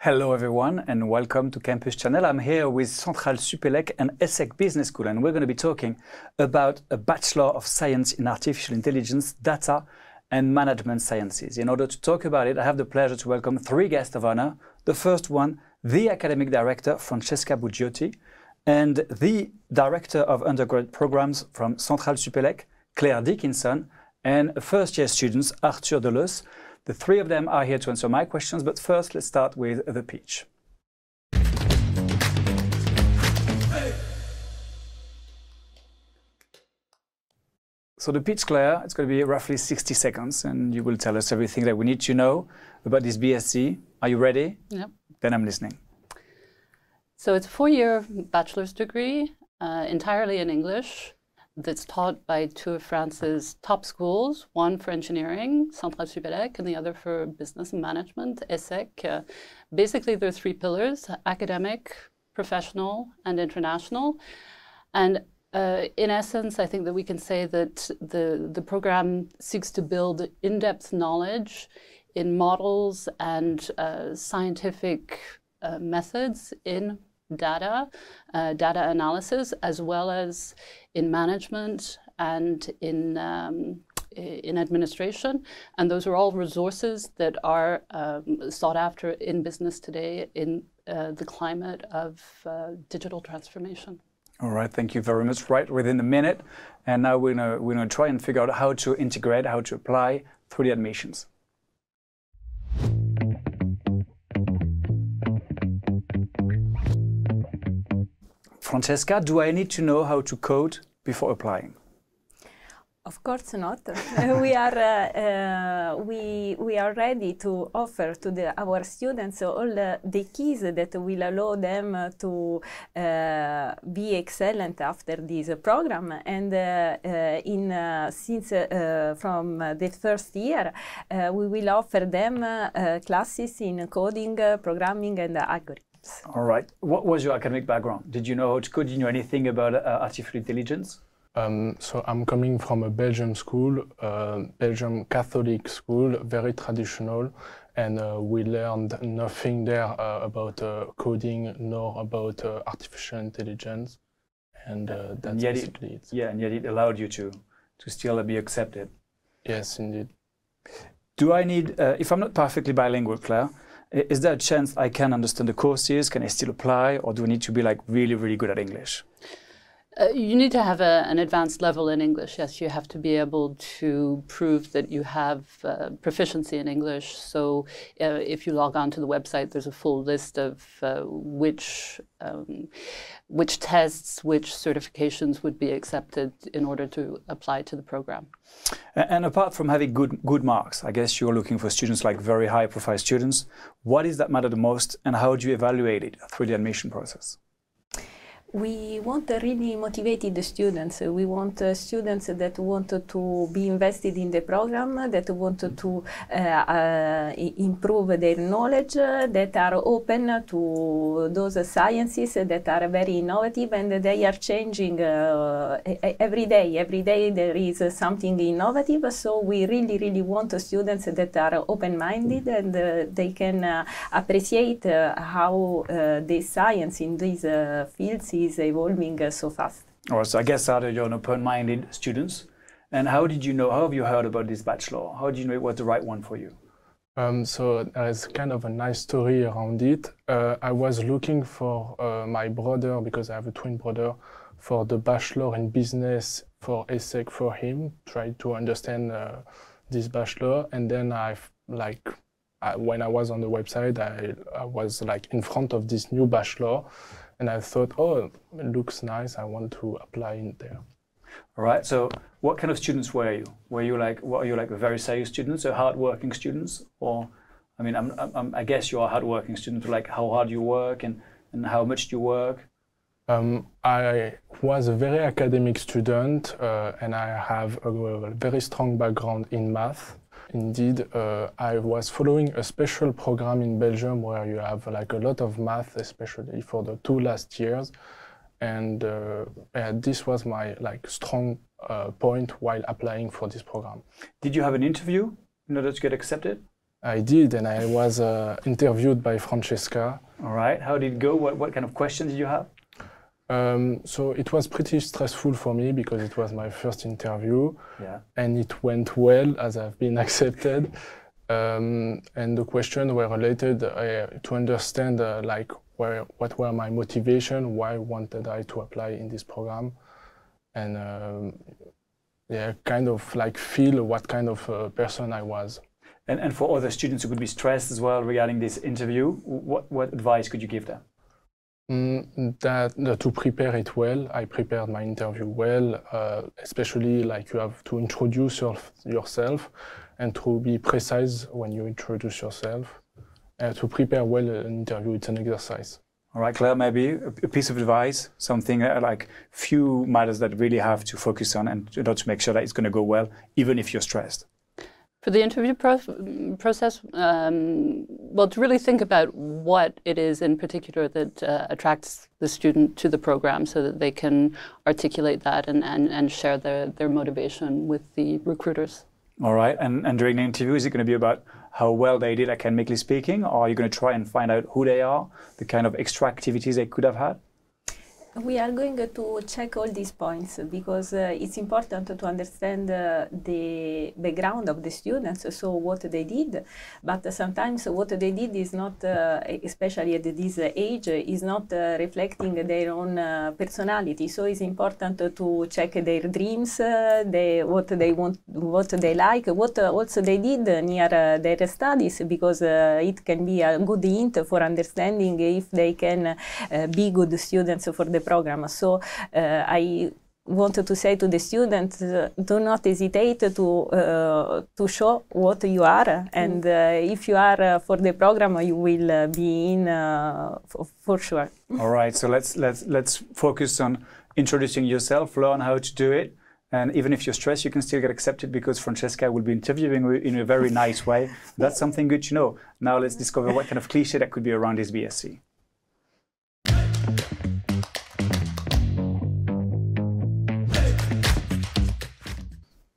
Hello everyone and welcome to Campus Channel. I'm here with CentraleSupelec and Essec Business School, and we're going to be talking about a Bachelor of Science in Artificial Intelligence, Data and Management Sciences. In order to talk about it, I have the pleasure to welcome three guests of honor. The first one, the Academic Director, Francesca Buggiotti, and the Director of Undergraduate Programs from CentraleSupelec, Claire Dickinson, and first-year students, Arthur Deleuze. The three of them are here to answer my questions, but first let's start with the pitch. So the pitch, Claire, it's going to be roughly 60 seconds, and you will tell us everything that we need to know about this BSc. Are you ready? Yep. Then I'm listening. So it's a 4-year bachelor's degree, entirely in English, that's taught by two of France's top schools, one for engineering, CentraleSupelec, and the other for business and management, Essec. Basically, there are three pillars: academic, professional, and international. And in essence, I think that we can say that the program seeks to build in-depth knowledge in models and scientific methods in data analysis, as well as in management and in administration. And those are all resources that are sought after in business today in the climate of digital transformation. All right, thank you very much. Right within a minute. And now we're gonna try and figure out how to integrate, how to apply through the admissions. Francesca, do I need to know how to code before applying? Of course not. we are ready to offer to our students all the keys that will allow them to be excellent after this program. And since from the first year, we will offer them classes in coding, programming, and algorithms. All right. What was your academic background? Did you know how to code? Did you know anything about artificial intelligence? So I'm coming from a Belgian school, Belgian Catholic school, very traditional, and we learned nothing there about coding nor about artificial intelligence, and that's basically it. Yeah, and yet it allowed you to still be accepted. Yes, indeed. Do I need, if I'm not perfectly bilingual, Claire, is there a chance I can understand the courses? Can I still apply, or do I need to be like really, really good at English? You need to have an advanced level in English. Yes, you have to be able to prove that you have proficiency in English. So if you log on to the website, there's a full list of which tests, which certifications would be accepted in order to apply to the program. And apart from having good marks, I guess you're looking for students like very high-profile students. What is that matter the most, and how do you evaluate it through the admission process? We want really motivated students. We want students that want to be invested in the program, that want to improve their knowledge, that are open to those sciences that are very innovative, and they are changing every day. Every day there is something innovative, so we really want students that are open-minded and they can appreciate how the science in these fields is evolving so fast. All right, so I guess you're an open-minded students. And how did you know, how have you heard about this bachelor? How did you know it was the right one for you? So there's kind of a nice story around it. I was looking for my brother, because I have a twin brother, for the bachelor in business for Essec for him, tried to understand this bachelor, and then when I was on the website, I was like in front of this new bachelor, and I thought, oh, it looks nice, I want to apply in there. All right, so what kind of students were you? Were you like very serious students or hard-working students? Or, I mean, I guess you are a hard-working student, like how hard you work and how much you work? I was a very academic student, and I have a very strong background in math. Indeed, I was following a special program in Belgium where you have like a lot of math, especially for the 2 last years, and this was my strong point while applying for this program. Did you have an interview in order to get accepted? I did, and I was interviewed by Francesca. All right. How did it go? What kind of questions did you have? So it was pretty stressful for me because it was my first interview, Yeah. and it went well as I've been accepted. And the questions were related to understand like what were my motivation, why wanted I to apply in this program, and yeah, kind of like feel what kind of person I was. And for other students who could be stressed as well regarding this interview, what advice could you give them? To prepare it well. I prepared my interview well, especially like you have to introduce yourself and to be precise when you introduce yourself. To prepare well an interview, it's an exercise. All right, Claire, maybe a piece of advice, something like few matters that really have to focus on and to make sure that it's going to go well, even if you're stressed. For the interview process, well, to really think about what it is in particular that attracts the student to the program so that they can articulate that and share their motivation with the recruiters. All right, and during the interview, is it going to be about how well they did academically speaking, or are you going to try and find out who they are, the kind of extra activities they could have had? We are going to check all these points because it's important to understand the background of the students, so what they did. But sometimes what they did is not, especially at this age, is not reflecting their own personality. So it's important to check their dreams, what they want, what they like, what also they did near their studies, because it can be a good hint for understanding if they can be good students for the program. So I wanted to say to the students, do not hesitate to show what you are, and if you are for the program, you will be in for sure. All right, so let's focus on introducing yourself, learn how to do it, and even if you're stressed, you can still get accepted because Francesca will be interviewing you in a very nice way. That's something good to know. Now let's discover what kind of cliché that could be around this BSc.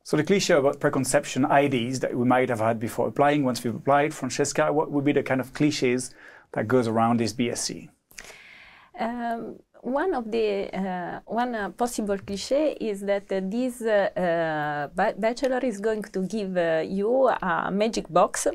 So the cliché about preconception ideas that we might have had before applying, once we've applied, Francesca, what would be the kind of clichés that goes around this BSc? One of the possible cliché is that this bachelor is going to give you a magic box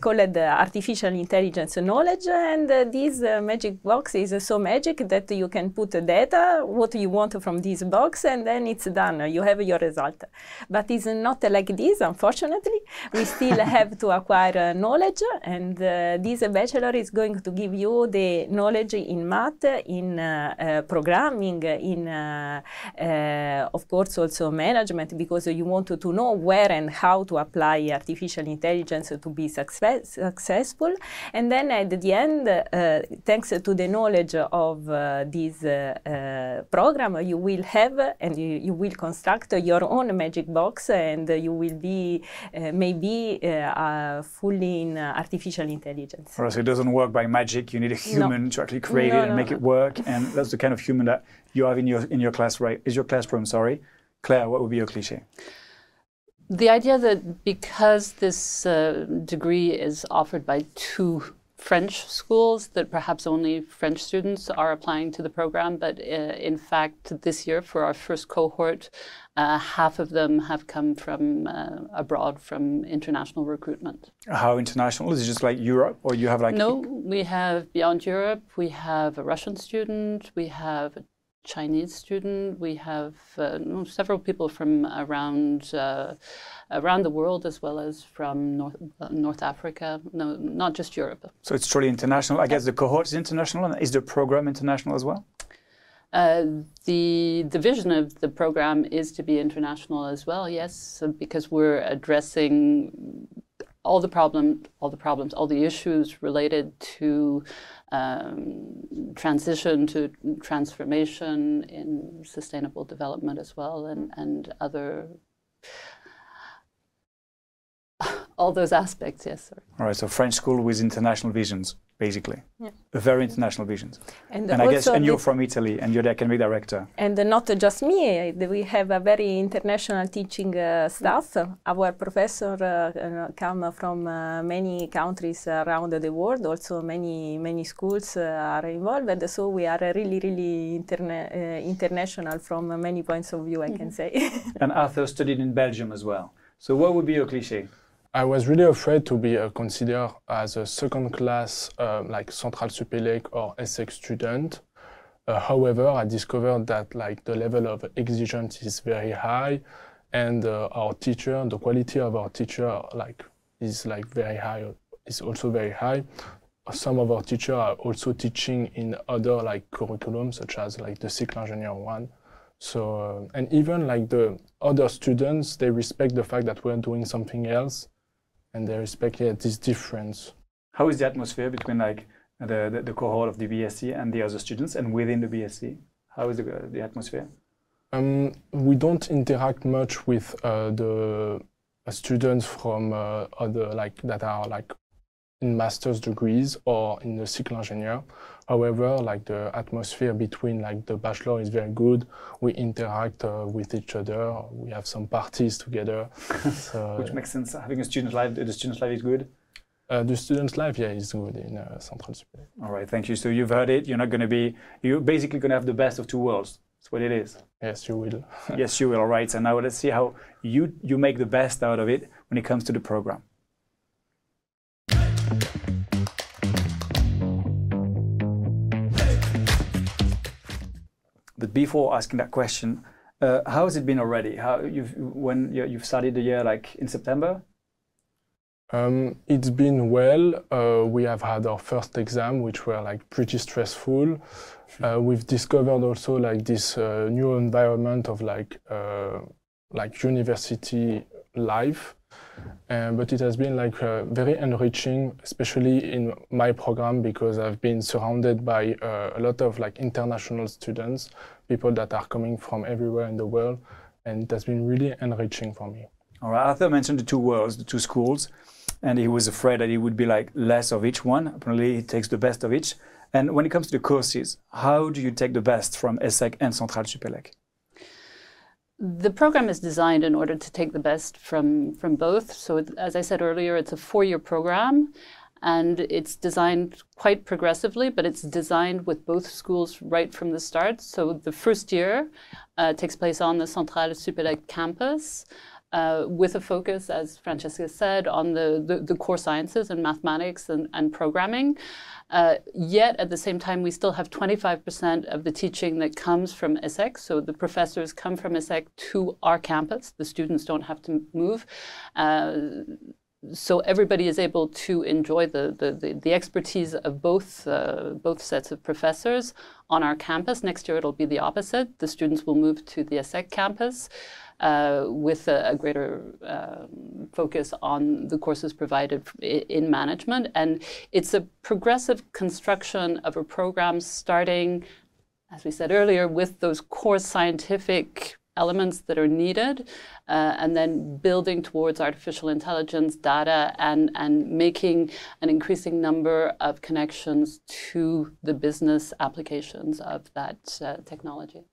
called artificial intelligence knowledge, and this magic box is so magic that you can put data, what you want from this box, and then it's done. You have your result. But it's not like this, unfortunately. We still have to acquire knowledge, and this bachelor is going to give you the knowledge in math, in programming, in of course also management, because you want to know where and how to apply artificial intelligence to be successful. And then at the end, thanks to the knowledge of this program, you will have and you will construct your own magic box, and you will be maybe fully in artificial intelligence. Right, so it doesn't work by magic. You need a human to actually create it and make it work, and that's the kind of human that you have in your class, right? Is your classroom, sorry. Claire, what would be your cliché? The idea that because this degree is offered by two French schools, that perhaps only French students are applying to the program, but in fact this year for our first cohort, half of them have come from abroad, from international recruitment. How international? Is it just like Europe, or you have like... No, we have beyond Europe. We have a Russian student, we have a Chinese student, we have several people from around the world, as well as from North Africa, no, not just Europe. So it's truly international. I guess the cohort is international, and is the program international as well? The vision of the program is to be international as well, yes, because we're addressing all the issues related to transition to transformation in sustainable development as well, and other All those aspects, yes, sir. All right, so French school with international visions, basically. Yeah. Very international visions. And I guess, and you're from Italy, and you're the academic director. And not just me, we have a very international teaching staff. Our professor come from many countries around the world. Also, many schools are involved. So we are really international from many points of view, I can say. And Arthur studied in Belgium as well. So what would be your cliché? I was really afraid to be considered as a second-class like CentraleSupelec or Essec student. However, I discovered that like the level of exigence is very high, and our teacher, the quality of our teacher, is very high. Is also very high. Some of our teachers are also teaching in other like curriculums, such as like the CLICHES engineer one. So and even like the other students, they respect the fact that we're doing something else. And they respect this difference. How is the atmosphere between like the cohort of the BSc and the other students, and within the BSc? How is the atmosphere? We don't interact much with the students from other that are like in master's degrees or in the cycle engineer. However, like the atmosphere between like the bachelor is very good. We interact with each other. We have some parties together. So, which makes sense. Having a student life, the student life is good? The student life, yeah, is good in CentraleSupelec. All right, thank you. So you've heard it. You're basically going to have the best of two worlds. That's what it is. Yes, you will. Yes, you will. All right. So now let's see how you make the best out of it when it comes to the program. But before asking that question, how has it been already? When you've started the year like in September? It's been well. We have had our first exam, which were like pretty stressful. We've discovered also like this new environment of like university life. But it has been like very enriching, especially in my program, because I've been surrounded by a lot of like international students, people that are coming from everywhere in the world, and it has been really enriching for me. All right, Arthur mentioned the two worlds, the two schools, and he was afraid that it would be like less of each one. Apparently, he takes the best of each. And when it comes to the courses, how do you take the best from Essec and CentraleSupelec? The program is designed in order to take the best from both. So as I said earlier, it's a 4-year program, and it's designed quite progressively, but it's designed with both schools right from the start. So the first year takes place on the CentraleSupelec campus, with a focus, as Francesca said, on the core sciences and mathematics and programming. Yet, at the same time, we still have 25% of the teaching that comes from Essec. So the professors come from Essec to our campus. The students don't have to move. So everybody is able to enjoy the expertise of both sets of professors on our campus. Next year, it'll be the opposite. The students will move to the Essec campus. With a greater focus on the courses provided in management. And it's a progressive construction of a program starting, as we said earlier, with those core scientific elements that are needed, and then building towards artificial intelligence, data, and making an increasing number of connections to the business applications of that technology.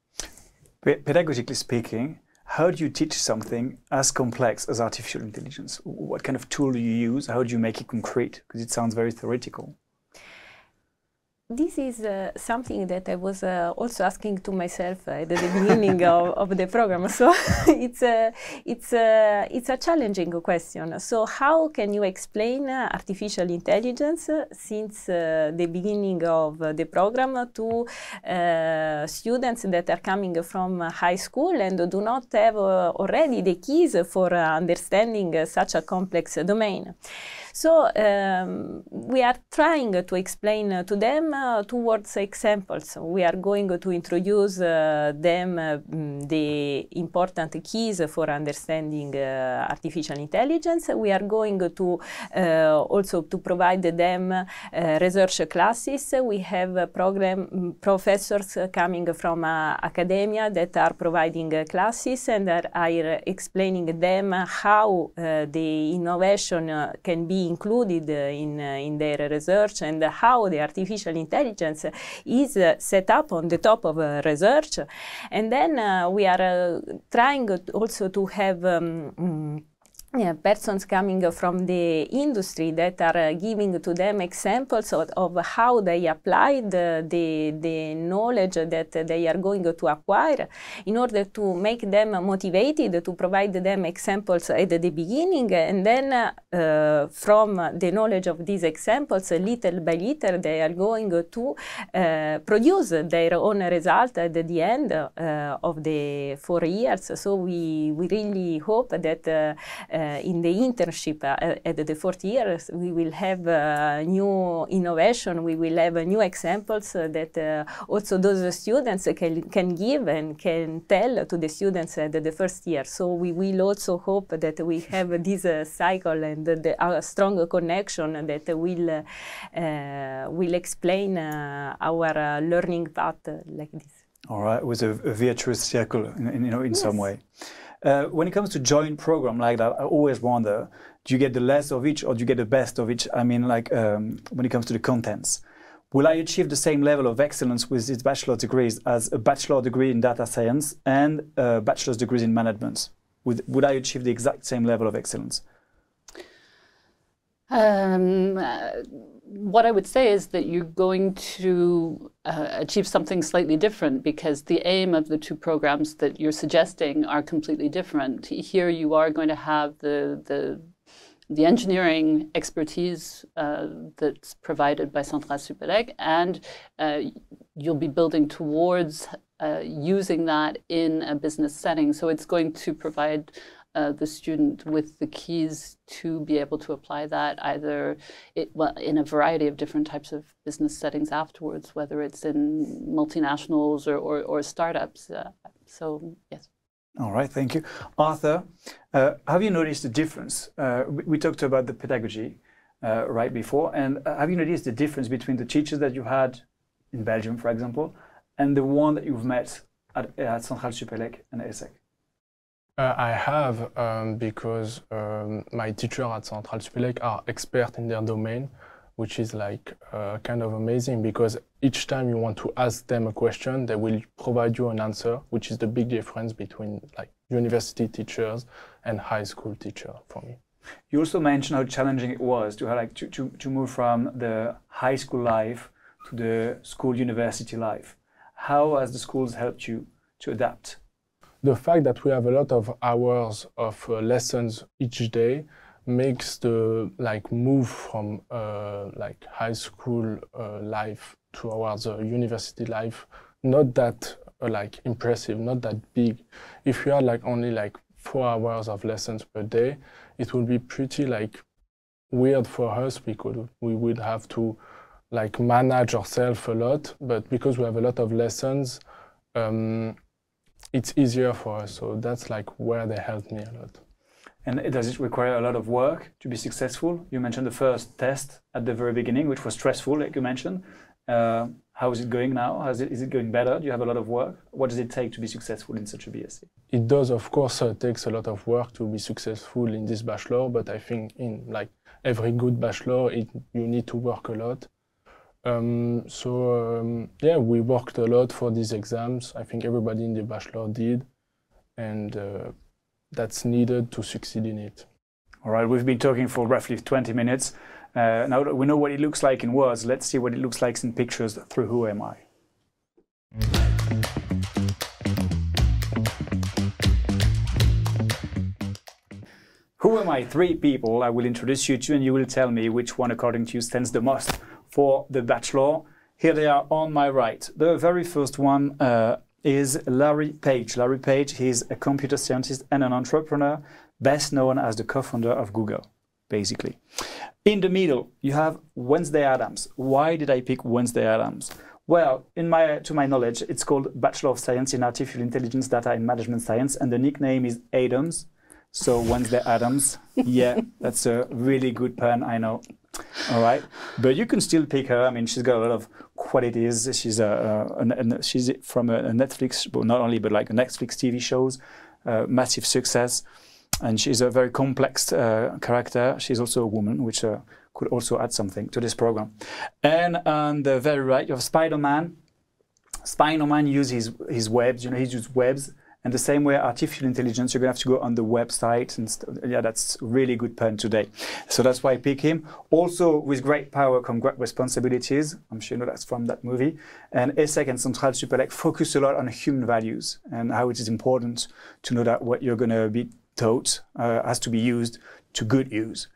Pedagogically speaking, how do you teach something as complex as artificial intelligence? What kind of tool do you use? How do you make it concrete? Because it sounds very theoretical. This is something that I was also asking to myself at the beginning of the program. So it's a challenging question. So how can you explain artificial intelligence since the beginning of the program to students that are coming from high school and do not have already the keys for understanding such a complex domain? So we are trying to explain to them towards examples. We are going to introduce them the important keys for understanding artificial intelligence. We are going to also to provide them research classes. We have professors coming from academia that are providing classes and are explaining them how the innovation can be included in their research and how the artificial intelligence is set up on the top of research. And then we are trying also to have persons coming from the industry that are giving to them examples of how they applied the knowledge that they are going to acquire in order to make them motivated, to provide them examples at the beginning, and then from the knowledge of these examples, little by little, they are going to produce their own result at the end of the 4 years. So we really hope that in the internship at the 4th year, we will have new innovation, we will have new examples that also those students can give and can tell to the students at the 1st year. So we will also hope that we have this cycle and a strong connection that will explain our learning path like this. All right, with a virtuous circle, in some way. When it comes to joint program like that, I always wonder, do you get the less of each or do you get the best of each? I mean, like when it comes to the contents, will I achieve the same level of excellence with these bachelor degrees as a bachelor degree in data science and a bachelor's degrees in management? Would I achieve the exact same level of excellence? What I would say is that you're going to achieve something slightly different because the aim of the two programs that you're suggesting are completely different. Here you are going to have the engineering expertise that's provided by CentraleSupelec, and you'll be building towards using that in a business setting. So it's going to provide the student with the keys to be able to apply that either in a variety of different types of business settings afterwards, whether it's in multinationals or startups. So, yes. All right, thank you. Arthur, have you noticed the difference? We talked about the pedagogy right before, and have you noticed the difference between the teachers that you had in Belgium, for example, and the one that you've met at CentraleSupelec and Essec? I have, because my teacher at CentraleSupelec are expert in their domain, which is like kind of amazing because each time you want to ask them a question, they will provide you an answer, which is the big difference between like university teachers and high school teacher for me. You also mentioned how challenging it was to move from the high school life to the school university life. How has the schools helped you to adapt? The fact that we have a lot of hours of lessons each day makes the move from high school life towards university life not that impressive, not that big. If you had only 4 hours of lessons per day, it would be pretty weird for us because we would have to manage ourselves a lot. But because we have a lot of lessons, it's easier for us. So that's where they helped me a lot. And does it require a lot of work to be successful? You mentioned the first test at the very beginning, which was stressful, like you mentioned. How is it going now? Is it going better? Do you have a lot of work? What does it take to be successful in such a BSc? It does, of course, takes a lot of work to be successful in this bachelor, but I think in every good bachelor, you need to work a lot. Yeah, we worked a lot for these exams. I think everybody in the bachelor did, and that's needed to succeed in it. All right, we've been talking for roughly 20 minutes. Now that we know what it looks like in words, let's see what it looks like in pictures through Who Am I? Who am I? 3 people I will introduce you to, and you will tell me which one, according to you, stands the most for the bachelor. Here they are on my right. The very first one is Larry Page. Larry Page, he's a computer scientist and an entrepreneur, best known as the co-founder of Google. basically. In the middle, you have Wednesday Addams. Why did I pick Wednesday Addams? Well, to my knowledge, it's called Bachelor of Science in Artificial Intelligence, Data and Management Science, and the nickname is AIDAMS. So Wednesday Addams. Yeah, that's a really good pun, I know. All right, but you can still pick her. I mean, she's got a lot of qualities. She's she's from a Netflix, but not only, but like a Netflix TV shows, massive success, and she's a very complex character. She's also a woman, which could also add something to this program. And on the very right, you have Spider-Man. Spider-Man uses his webs. You know, he uses webs. And the same way, artificial intelligence, you're going to have to go on the website. And yeah, that's really good pun today. So that's why I pick him. Also, with great power come great responsibilities. I'm sure you know that's from that movie. And Essec and CentraleSupelec focus a lot on human values and how it is important to know that what you're going to be taught has to be used to good use.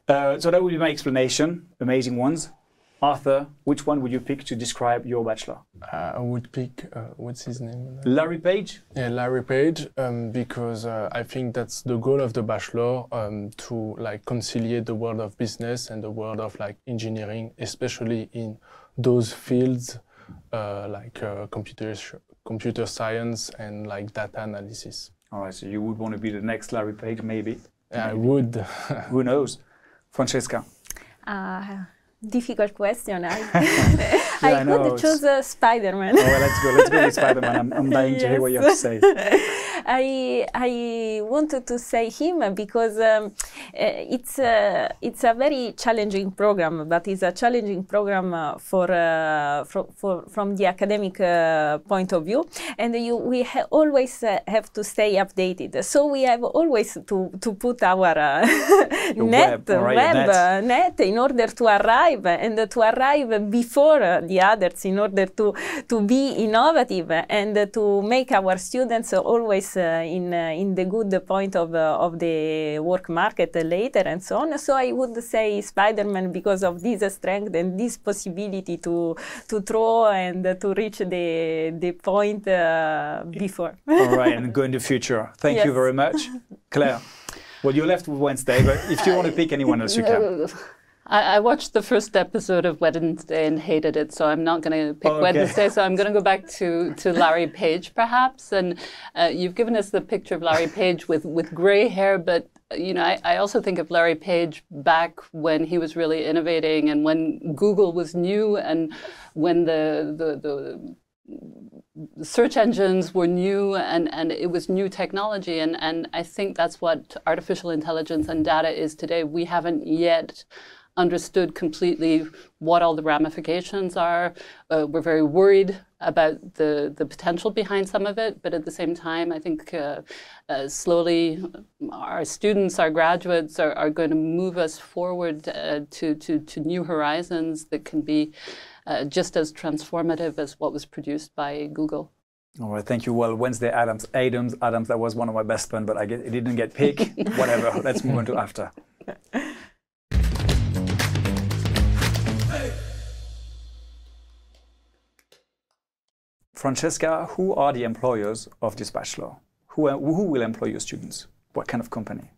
So that would be my explanation. Amazing ones. Arthur, which one would you pick to describe your bachelor? I would pick, what's his name? Larry Page? Yeah, Larry Page, because I think that's the goal of the bachelor, to like conciliate the world of business and the world of like engineering, especially in those fields like computer science and like data analysis. All right, so you would want to be the next Larry Page, maybe? Yeah, I would. Who knows? Francesca? Difficult question. Yeah, I would choose Spider-Man. Oh, well, let's go with Spider-Man. I'm dying to hear what you have to say. I wanted to say him because it's a very challenging program, but it's a challenging program from the academic point of view, and we always have to stay updated. So we have always to put our net in order to arrive and to arrive before the others in order to be innovative and to make our students always in the good point of the work market later and so on. So I would say Spider-Man because of this strength and this possibility to throw and to reach the point before. All right, and go in the future. Thank you very much. Claire, well, you're left with Wednesday, but if you want to pick anyone else, you can. I watched the first episode of Wednesday and hated it, so I'm not going to pick Wednesday. So I'm going to go back to Larry Page, perhaps. And you've given us the picture of Larry Page with gray hair, but you know, I also think of Larry Page back when he was really innovating and when Google was new and when the search engines were new and it was new technology. And I think that's what artificial intelligence and data is today. We haven't yet understood completely what all the ramifications are. We're very worried about the potential behind some of it, but at the same time, I think slowly our students, our graduates are going to move us forward to new horizons that can be just as transformative as what was produced by Google. All right, thank you. Well, Wednesday Addams, that was one of my best puns, but I guess it didn't get picked. Whatever, let's move on to after. Francesca, who are the employers of this bachelor? Who will employ your students? What kind of company?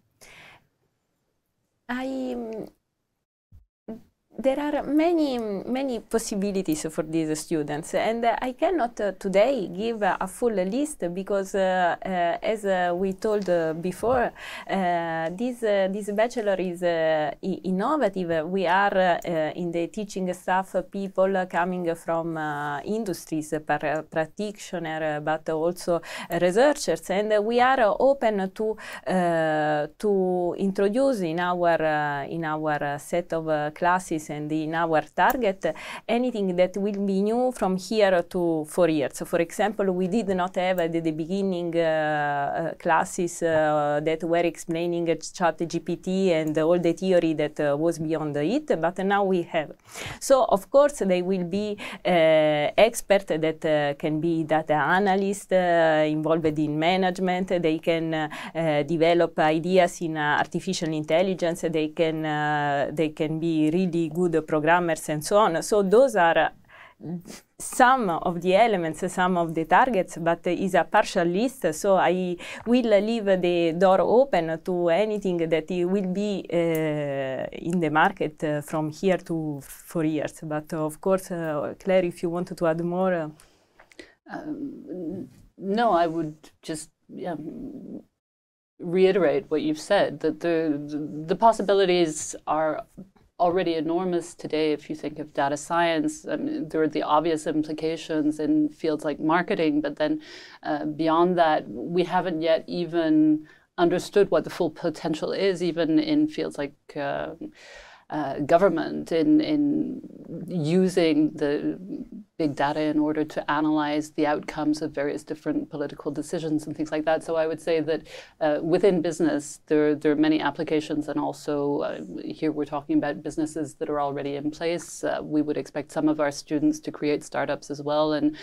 There are many possibilities for these students, and I cannot today give a full list because, as we told before, this bachelor is innovative. We are in the teaching staff people coming from industries, practitioners, but also researchers, and we are open to introduce in our set of classes and in our target anything that will be new from here to 4 years. So for example, we did not have at the beginning classes that were explaining ChatGPT and all the theory that was beyond it, but now we have. So of course they will be experts that can be data analysts involved in management. They can develop ideas in artificial intelligence. They can be really good programmers and so on. So those are some of the elements, some of the targets, but is a partial list. So I will leave the door open to anything that will be in the market from here to 4 years. But of course, Claire, if you wanted to add more. No, I would just reiterate what you've said, that the possibilities are already enormous today. If you think of data science, I mean, there are the obvious implications in fields like marketing, but then beyond that, we haven't yet even understood what the full potential is, even in fields like government, in using the big data in order to analyze the outcomes of various different political decisions and things like that. So I would say that within business, there are many applications, and also here we're talking about businesses that are already in place. We would expect some of our students to create startups as well, and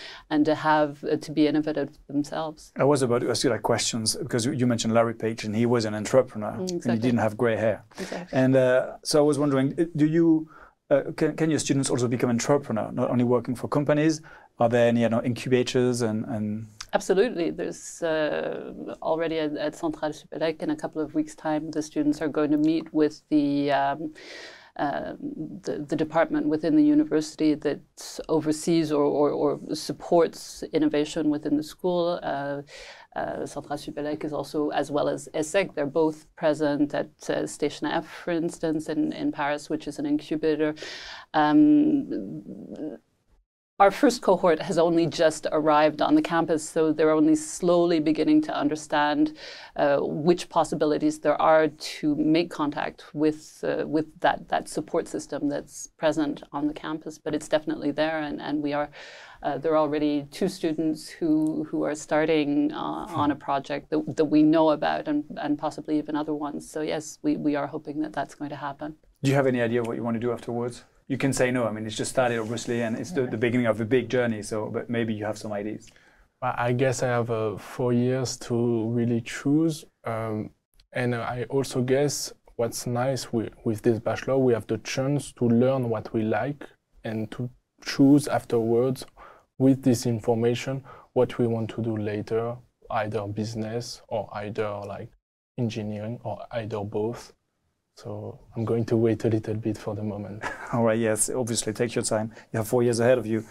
to be innovative themselves. I was about to ask you like questions, because you mentioned Larry Page, and he was an entrepreneur, exactly. and he didn't have gray hair. Exactly. And so I was wondering, do you can your students also become entrepreneur, not only working for companies? Are there any incubators and Absolutely. There's already at CentraleSupelec in a couple of weeks' time, the students are going to meet with the department within the university that oversees or supports innovation within the school. CentraleSupelec is also, as well as Essec, they're both present at Station F, for instance, in Paris, which is an incubator. Our first cohort has only just arrived on the campus, so they're only slowly beginning to understand which possibilities there are to make contact with that support system that's present on the campus. But it's definitely there, and we are. There are already 2 students who are starting on a project that we know about, and possibly even other ones. So yes, we are hoping that that's going to happen. Do you have any idea what you want to do afterwards? You can say no. I mean, it's just started, obviously, and it's the beginning of a big journey. So, but maybe you have some ideas. I guess I have 4 years to really choose. And I also guess what's nice with this bachelor, we have the chance to learn what we like and to choose afterwards with this information what we want to do later, either business or either like engineering or either both. So I'm going to wait a little bit for the moment. All right, yes, obviously, take your time. You have 4 years ahead of you.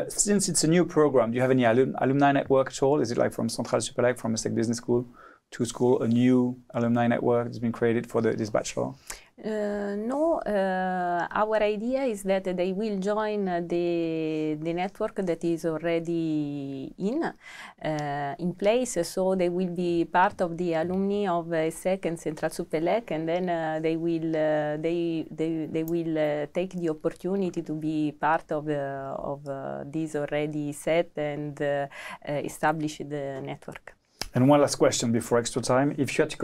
Since it's a new program, do you have any alumni network at all? Is it like from CentraleSupelec, from Essec Business School to school, a new alumni network that's been created for this bachelor? No, our idea is that they will join the network that is already in place. So they will be part of the alumni of Essec and CentraleSupelec, and then they will take the opportunity to be part of this already set and established network. And one last question before extra time. If you had to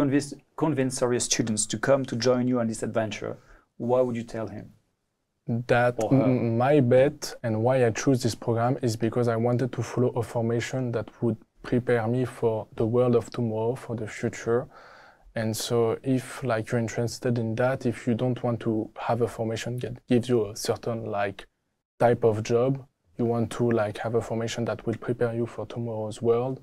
convince students to come to join you on this adventure, what would you tell him? That my bet and why I choose this program is because I wanted to follow a formation that would prepare me for the world of tomorrow, for the future. And so if like you're interested in that, if you don't want to have a formation that gives you a certain like type of job, you want to like have a formation that will prepare you for tomorrow's world,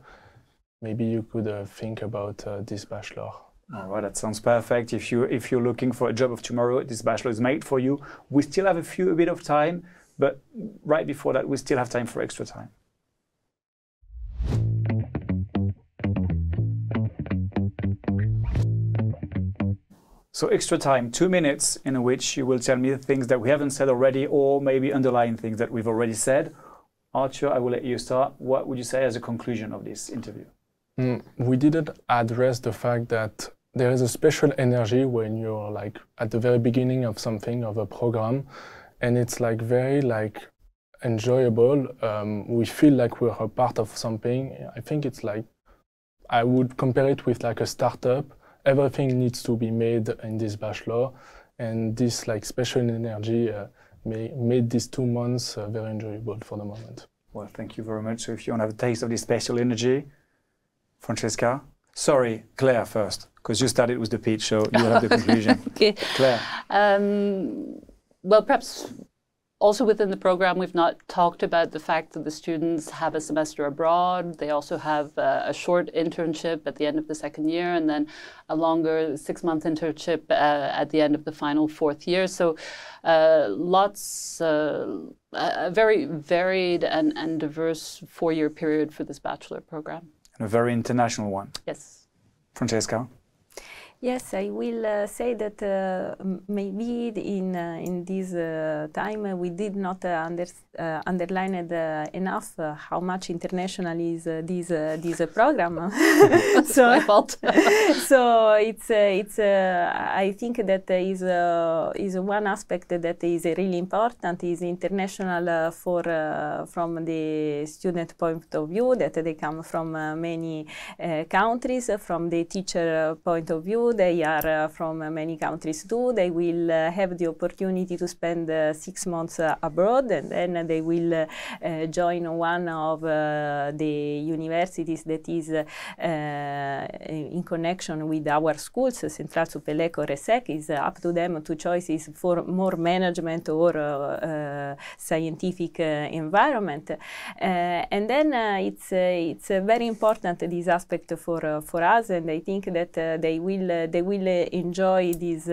maybe you could think about this bachelor. All right, that sounds perfect. If you're looking for a job of tomorrow, this bachelor is made for you. We still have a bit of time, but right before that, we still have time for extra time. So extra time, 2 minutes in which you will tell me the things that we haven't said already, or maybe underline things that we've already said. Arthur, I will let you start. What would you say as a conclusion of this interview? We didn't address the fact that there is a special energy when you're like at the very beginning of something, of a program, and it's like very like enjoyable. We feel like we're a part of something. I think it's like, I would compare it with like a startup. Everything needs to be made in this bachelor, and this like special energy made these 2 months very enjoyable for the moment. Well, thank you very much. So if you want to have a taste of this special energy, Francesca? Sorry, Claire first, because you started with the pitch, so you will have the conclusion. Okay. Claire? Well, perhaps Also within the program, we've not talked about the fact that the students have a semester abroad. They also have a short internship at the end of the second year, and then a longer 6-month internship at the end of the final 4th year. So a very varied and diverse 4-year period for this bachelor program. And a very international one. Yes. Francesca? Yes, I will say that maybe in this time we did not underline enough how much international is this program. So my fault. So it's I think that is one aspect that is really important, is international from the student point of view, that they come from many countries. From the teacher point of view, they are from many countries too. They will have the opportunity to spend 6 months abroad, and then they will join one of the universities that is in connection with our schools, CentraleSupelec or Essec. Is up to them to choices for more management or scientific environment. And then it's very important, this aspect for us, and I think that they will enjoy this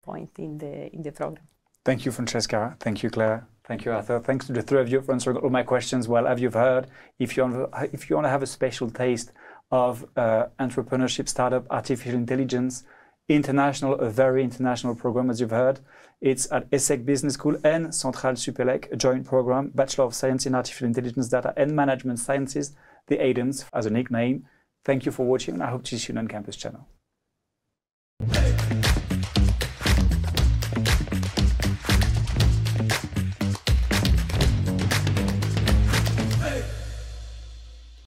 point in the program. Thank you, Francesca. Thank you, Claire. Thank you, Arthur. Thanks to the 3 of you for answering all my questions. Well, as you've heard, if you want to have a special taste of entrepreneurship, startup, artificial intelligence, international, a very international program, as you've heard, it's at Essec Business School and CentraleSupelec, a joint program, Bachelor of Science in Artificial Intelligence, Data and Management Sciences, the AIDAMS as a nickname. Thank you for watching, and I hope to see you on Campus Channel.